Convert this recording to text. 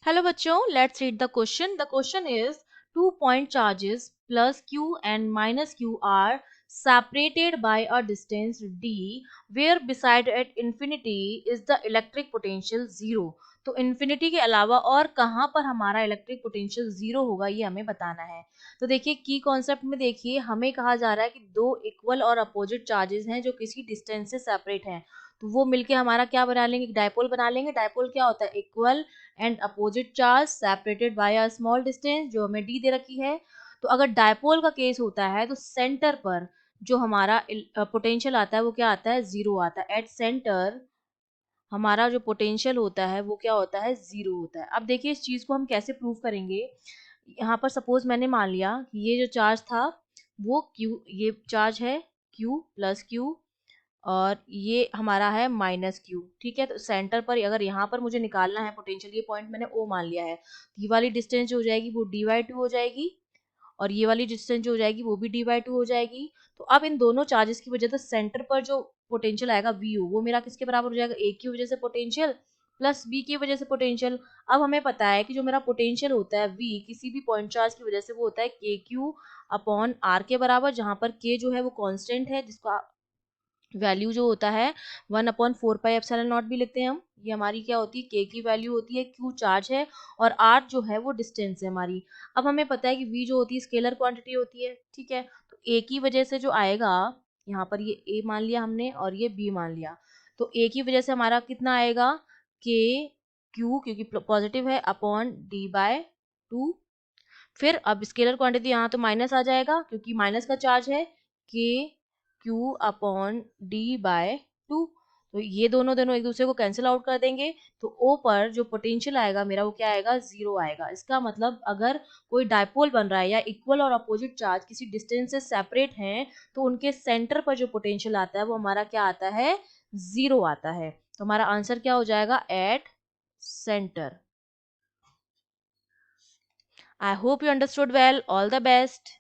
Hello बच्चों, let's read the question. The question is 2 point charges plus q and minus q are separated by a distance d where beside at infinity is the electric potential zero. तो infinity के अलावा और कहाँ पर हमारा electric potential zero होगा ये हमें बताना है। तो देखिए की कॉन्सेप्ट में देखिए हमें कहा जा रहा है कि दो इक्वल और अपोजिट चार्जेस हैं जो किसी डिस्टेंस से सेपरेट हैं, तो वो मिलके हमारा क्या बना लेंगे, डायपोल बना लेंगे। डायपोल क्या होता है, equal and opposite charge separated by a small distance, जो हमें डी दे रखी है। तो अगर डायपोल का केस होता है तो सेंटर पर जो हमारा पोटेंशियल आता है वो क्या आता है, जीरो आता है। एट सेंटर हमारा जो पोटेंशियल होता है वो क्या होता है, जीरो होता है। अब देखिए इस चीज को हम कैसे प्रूव करेंगे। यहाँ पर सपोज मैंने मान लिया कि ये जो चार्ज था वो क्यू, ये चार्ज है क्यू प्लस क्यू और ये हमारा है माइनस क्यू। ठीक है, तो सेंटर पर अगर यहाँ पर मुझे निकालना है पोटेंशियल, ये पॉइंट मैंने ओ मान लिया है, ये वाली डिस्टेंस जो हो जाएगी वो डी बाई टू हो जाएगी और ये वाली डिस्टेंस जो हो जाएगी वो भी डी बाई टू हो जाएगी। तो अब इन दोनों चार्जेस की वजह से सेंटर पर जो पोटेंशियल आएगा वी ओ, वो मेरा किसके बराबर हो जाएगा, ए की वजह से पोटेंशियल प्लस बी की वजह से पोटेंशियल। अब हमें पता है कि जो मेरा पोटेंशियल होता है वी किसी भी पॉइंट चार्ज की वजह से वो होता है के क्यू अपॉन आर के बराबर, जहां पर के जो है वो कांस्टेंट है जिसका वैल्यू जो होता है 1/4 पाई एप्सिलॉन नॉट भी लिखते हैं हम। ये हमारी क्या होती है, के की वैल्यू होती है, क्यू चार्ज है और आर जो है वो डिस्टेंस है हमारी। अब हमें पता है कि वी जो होती है स्केलर क्वांटिटी होती है। ठीक है, तो ए की वजह से जो आएगा, यहाँ पर ये ए मान लिया हमने और ये बी मान लिया, तो ए की वजह से हमारा कितना आएगा, के क्यू क्योंकि पॉजिटिव है अपॉन डी बाय टू। फिर अब स्केलर क्वांटिटी यहाँ तो माइनस आ जाएगा क्योंकि माइनस का चार्ज है, के Q upon D by two. तो ये दोनों दोनों एक दूसरे को कैंसिल आउट कर देंगे, तो ओ पर जो पोटेंशियल आएगा मेरा वो क्या आएगा, जीरो आएगा। इसका मतलब अगर कोई डायपोल बन रहा है या इक्वल और अपोजिट चार्ज किसी डिस्टेंस से सेपरेट हैं तो उनके सेंटर पर जो पोटेंशियल आता है वो हमारा क्या आता है, जीरो आता है। तो हमारा आंसर क्या हो जाएगा, at centre. I hope you understood well. All the best.